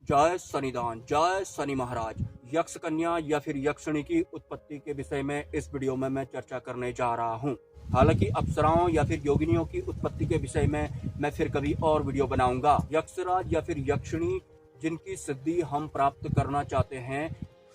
जय शनिदान, जय शनि महाराज। यक्ष कन्या या फिर यक्षिणी की उत्पत्ति के विषय में इस वीडियो में मैं चर्चा करने जा रहा हूँ। हालांकि अप्सराओं या फिर योगिनियों की उत्पत्ति के विषय में मैं फिर कभी और वीडियो बनाऊंगा। यक्षराज या फिर यक्षिणी जिनकी सिद्धि हम प्राप्त करना चाहते हैं,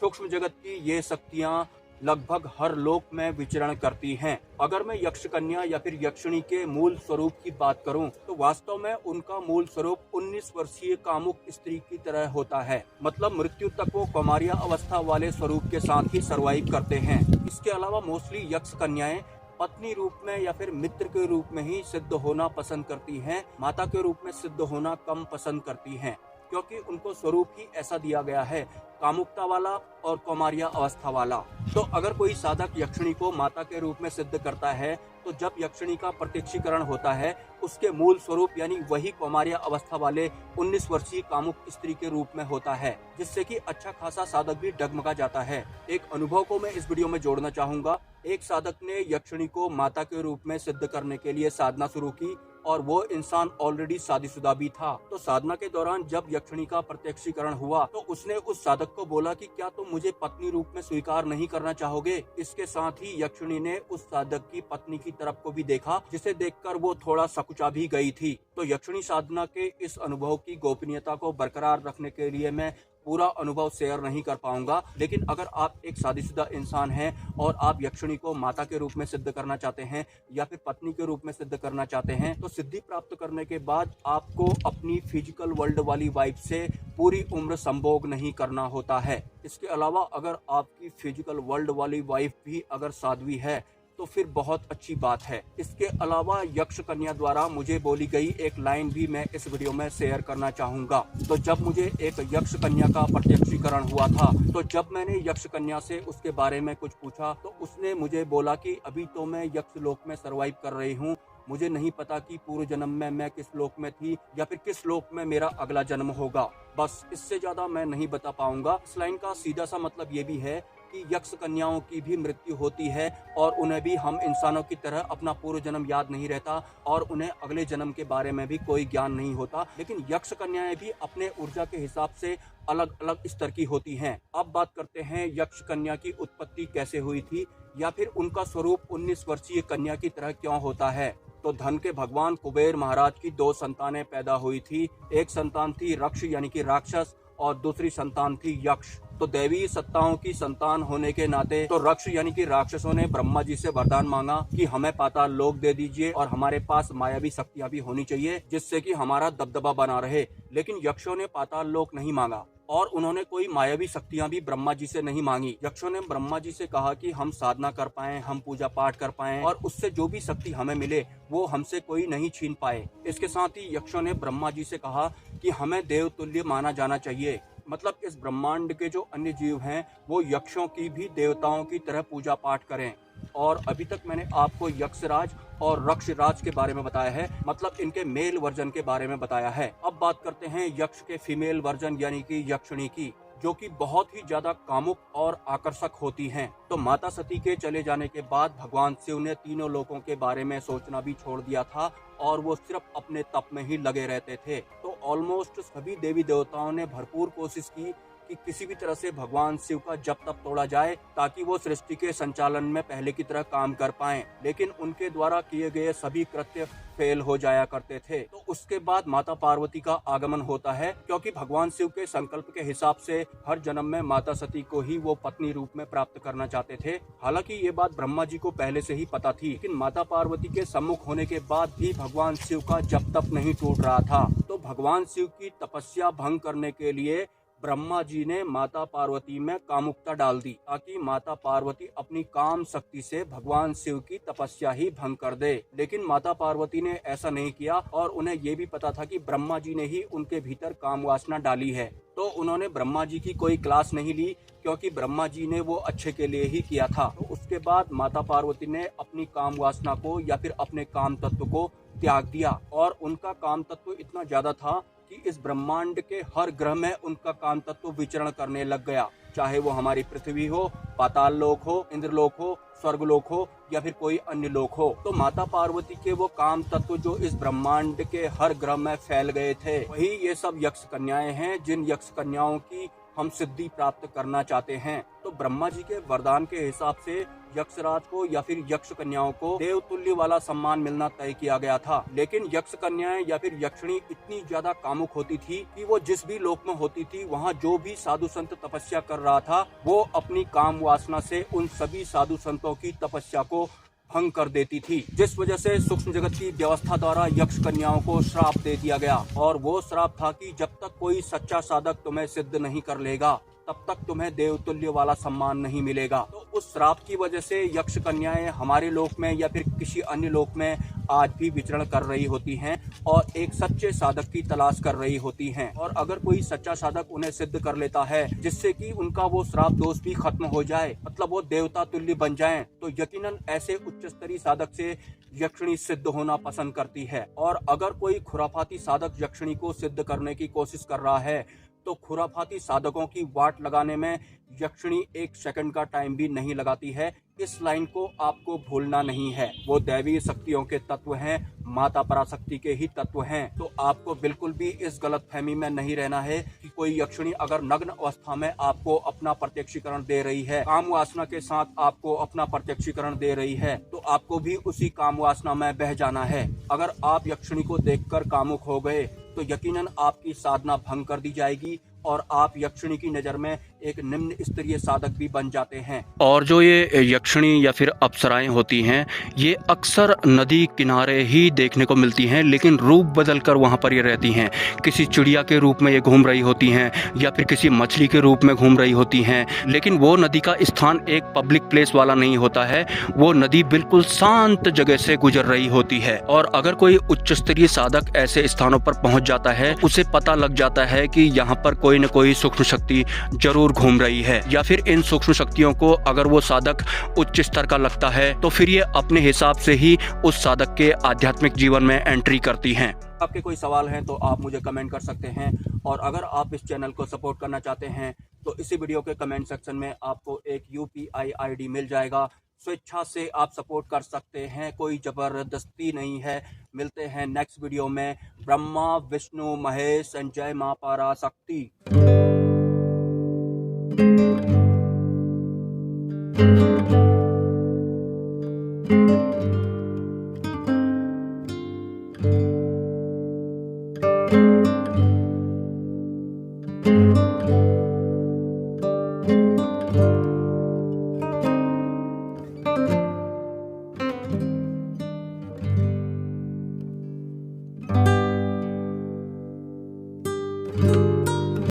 सूक्ष्म जगत की ये शक्तियाँ लगभग हर लोक में विचरण करती हैं। अगर मैं यक्ष कन्या या फिर यक्षिणी के मूल स्वरूप की बात करूं, तो वास्तव में उनका मूल स्वरूप 19 वर्षीय कामुक स्त्री की तरह होता है। मतलब मृत्यु तक वो कौमार्य अवस्था वाले स्वरूप के साथ ही सर्वाइव करते हैं। इसके अलावा मोस्टली यक्ष कन्याएं पत्नी रूप में या फिर मित्र के रूप में ही सिद्ध होना पसंद करती हैं। माता के रूप में सिद्ध होना कम पसंद करती हैं, क्योंकि उनको स्वरूप ही ऐसा दिया गया है, कामुकता वाला और कौमार्य अवस्था वाला। तो अगर कोई साधक यक्षिणी को माता के रूप में सिद्ध करता है, तो जब यक्षिणी का प्रत्यक्षीकरण होता है, उसके मूल स्वरूप यानी वही कौमार्य अवस्था वाले 19 वर्षीय कामुक स्त्री के रूप में होता है, जिससे कि अच्छा खासा साधक भी डगमगा जाता है। एक अनुभव को मैं इस वीडियो में जोड़ना चाहूंगा। एक साधक ने यक्षिणी को माता के रूप में सिद्ध करने के लिए साधना शुरू की, और वो इंसान ऑलरेडी शादीशुदा भी था। तो साधना के दौरान जब यक्षिणी का प्रत्यक्षीकरण हुआ, तो उसने उस साधक को बोला कि क्या तुम मुझे पत्नी रूप में स्वीकार नहीं करना चाहोगे। इसके साथ ही यक्षिणी ने उस साधक की पत्नी की तरफ को भी देखा, जिसे देखकर वो थोड़ा सकुचा भी गई थी। तो यक्षिणी साधना के इस अनुभव की गोपनीयता को बरकरार रखने के लिए मैं पूरा अनुभव शेयर नहीं कर पाऊंगा, लेकिन अगर आप एक शादीशुदा इंसान हैं और आप यक्षिणी को माता के रूप में सिद्ध करना चाहते हैं या फिर पत्नी के रूप में सिद्ध करना चाहते हैं, तो सिद्धि प्राप्त करने के बाद आपको अपनी फिजिकल वर्ल्ड वाली वाइफ से पूरी उम्र संभोग नहीं करना होता है। इसके अलावा अगर आपकी फिजिकल वर्ल्ड वाली वाइफ भी अगर साध्वी है, तो फिर बहुत अच्छी बात है। इसके अलावा यक्ष कन्या द्वारा मुझे बोली गई एक लाइन भी मैं इस वीडियो में शेयर करना चाहूंगा। तो जब मुझे एक यक्ष कन्या का प्रत्यक्षीकरण हुआ था, तो जब मैंने यक्ष कन्या से उसके बारे में कुछ पूछा, तो उसने मुझे बोला कि अभी तो मैं यक्ष लोक में सर्वाइव कर रही हूँ, मुझे नहीं पता कि पूर्व जन्म में मैं किस लोक में थी या फिर किस लोक में मेरा अगला जन्म होगा। बस इससे ज्यादा मैं नहीं बता पाऊंगा। इस लाइन का सीधा सा मतलब ये भी है कि यक्ष कन्याओं की भी मृत्यु होती है और उन्हें भी हम इंसानों की तरह अपना पूर्व जन्म याद नहीं रहता और उन्हें अगले जन्म के बारे में भी कोई ज्ञान नहीं होता। लेकिन यक्ष कन्याएं भी अपने ऊर्जा के हिसाब से अलग अलग स्तर की होती हैं। अब बात करते हैं यक्ष कन्या की उत्पत्ति कैसे हुई थी, या फिर उनका स्वरूप 19 वर्षीय कन्या की तरह क्यों होता है। तो धन के भगवान कुबेर महाराज की 2 संतानें पैदा हुई थी। एक संतान थी रक्ष यानी कि राक्षस, और दूसरी संतान थी यक्ष। तो दैवी सत्ताओं की संतान होने के नाते तो रक्ष यानी कि राक्षसों ने ब्रह्मा जी से वरदान मांगा कि हमें पाताल लोक दे दीजिए और हमारे पास मायावी शक्तियां भी होनी चाहिए, जिससे कि हमारा दबदबा बना रहे। लेकिन यक्षों ने पाताल लोक नहीं मांगा और उन्होंने कोई मायावी शक्तियां भी ब्रह्मा जी से नहीं मांगी। यक्षों ने ब्रह्मा जी से कहा कि हम साधना कर पाएं, हम पूजा पाठ कर पाएं, और उससे जो भी शक्ति हमें मिले वो हमसे कोई नहीं छीन पाए। इसके साथ ही यक्षों ने ब्रह्मा जी से कहा कि हमें देवतुल्य माना जाना चाहिए। मतलब इस ब्रह्मांड के जो अन्य जीव हैं, वो यक्षों की भी देवताओं की तरह पूजा पाठ करें। और अभी तक मैंने आपको यक्षराज और रक्षराज के बारे में बताया है, मतलब इनके मेल वर्जन के बारे में बताया है। अब बात करते हैं यक्ष के फीमेल वर्जन यानी कि यक्षिणी की, जो कि बहुत ही ज्यादा कामुक और आकर्षक होती हैं। तो माता सती के चले जाने के बाद भगवान शिव ने तीनों लोकों के बारे में सोचना भी छोड़ दिया था और वो सिर्फ अपने तप में ही लगे रहते थे। तो ऑलमोस्ट सभी देवी देवताओं ने भरपूर कोशिश की कि किसी भी तरह से भगवान शिव का जप तप तोड़ा जाए, ताकि वो सृष्टि के संचालन में पहले की तरह काम कर पाएं। लेकिन उनके द्वारा किए गए सभी कृत्य फेल हो जाया करते थे। तो उसके बाद माता पार्वती का आगमन होता है, क्योंकि भगवान शिव के संकल्प के हिसाब से हर जन्म में माता सती को ही वो पत्नी रूप में प्राप्त करना चाहते थे। हालांकि ये बात ब्रह्मा जी को पहले से ही पता थी, लेकिन माता पार्वती के सम्मुख होने के बाद भी भगवान शिव का जप तप नहीं टूट रहा था। तो भगवान शिव की तपस्या भंग करने के लिए ब्रह्मा जी ने माता पार्वती में कामुकता डाल दी, ताकि माता पार्वती अपनी काम शक्ति से भगवान शिव की तपस्या ही भंग कर दे। लेकिन माता पार्वती ने ऐसा नहीं किया और उन्हें ये भी पता था कि ब्रह्मा जी ने ही उनके भीतर काम वासना डाली है। तो उन्होंने ब्रह्मा जी की कोई क्लास नहीं ली, क्योंकि ब्रह्मा जी ने वो अच्छे के लिए ही किया था। तो उसके बाद माता पार्वती ने अपनी काम वासना को या फिर अपने काम तत्व को त्याग दिया, और उनका काम तत्व इतना ज्यादा था कि इस ब्रह्मांड के हर ग्रह में उनका काम तत्व विचरण करने लग गया, चाहे वो हमारी पृथ्वी हो, पाताल लोक हो, इंद्रलोक हो, स्वर्गलोक हो या फिर कोई अन्य लोक हो। तो माता पार्वती के वो काम तत्व जो इस ब्रह्मांड के हर ग्रह में फैल गए थे, वही ये सब यक्ष कन्याएं हैं जिन यक्ष कन्याओं की हम सिद्धि प्राप्त करना चाहते हैं। तो ब्रह्मा जी के वरदान के हिसाब से यक्षराज को या फिर यक्ष कन्याओं को देवतुल्य वाला सम्मान मिलना तय किया गया था। लेकिन यक्ष कन्याएं या फिर यक्षिणी इतनी ज्यादा कामुक होती थी कि वो जिस भी लोक में होती थी, वहाँ जो भी साधु संत तपस्या कर रहा था, वो अपनी काम वासना से उन सभी साधु संतों की तपस्या को भंग कर देती थी, जिस वजह से सूक्ष्म जगत की व्यवस्था द्वारा यक्ष कन्याओं को श्राप दे दिया गया। और वो श्राप था कि जब तक कोई सच्चा साधक तुम्हें सिद्ध नहीं कर लेगा, तब तक तुम्हें देवतुल्य वाला सम्मान नहीं मिलेगा। तो उस श्राप की वजह से यक्ष कन्याएं हमारे लोक में या फिर किसी अन्य लोक में आज भी विचरण कर रही होती हैं और एक सच्चे साधक की तलाश कर रही होती हैं। और अगर कोई सच्चा साधक उन्हें सिद्ध कर लेता है, जिससे कि उनका वो श्राप दोष भी खत्म हो जाए, मतलब वो देवता तुल्य बन जाएं, तो यकीनन ऐसे उच्च स्तरीय साधक से यक्षिणी सिद्ध होना पसंद करती है। और अगर कोई खुराफाती साधक यक्षिणी को सिद्ध करने की कोशिश कर रहा है, तो खुराफाती साधकों की वाट लगाने में यक्षिणी 1 सेकंड का टाइम भी नहीं लगाती है। इस लाइन को आपको भूलना नहीं है। वो दैवीय शक्तियों के तत्व हैं, माता पराशक्ति के ही तत्व हैं। तो आपको बिल्कुल भी इस गलतफहमी में नहीं रहना है कि कोई यक्षिणी अगर नग्न अवस्था में आपको अपना प्रत्यक्षीकरण दे रही है, काम वासना के साथ आपको अपना प्रत्यक्षीकरण दे रही है, तो आपको भी उसी काम वासना में बह जाना है। अगर आप यक्षिणी को देखकर कामुक हो गए, तो यकीनन आपकी साधना भंग कर दी जाएगी और आप यक्षिणी की नजर में एक निम्न स्तरीय साधक भी बन जाते हैं। और जो ये यक्षिणी या फिर अप्सराएं होती हैं, ये अक्सर नदी किनारे ही देखने को मिलती हैं, लेकिन रूप बदलकर वहाँ पर ये रहती हैं। किसी चिड़िया के रूप में ये घूम रही होती हैं या फिर किसी मछली के रूप में घूम रही होती हैं। लेकिन वो नदी का स्थान एक पब्लिक प्लेस वाला नहीं होता है, वो नदी बिल्कुल शांत जगह से गुजर रही होती है। और अगर कोई उच्च स्तरीय साधक ऐसे स्थानों पर पहुँच जाता है, उसे पता लग जाता है कि यहाँ पर कोई न कोई सूक्ष्म शक्ति जरूर घूम रही है, या फिर इन सूक्ष्म शक्तियों को अगर वो साधक उच्च स्तर का लगता है, तो फिर ये अपने हिसाब से ही उस साधक के आध्यात्मिक जीवन में एंट्री करती हैं। आपके कोई सवाल हैं तो आप मुझे कमेंट कर सकते हैं। और अगर आप इस चैनल को सपोर्ट करना चाहते हैं, तो इसी वीडियो के कमेंट सेक्शन में आपको एक UPI ID मिल जाएगा। स्वेच्छा से आप सपोर्ट कर सकते हैं, कोई जबरदस्ती नहीं है। मिलते हैं नेक्स्ट वीडियो में। ब्रह्मा विष्णु महेश एंड जय मां पराशक्ति।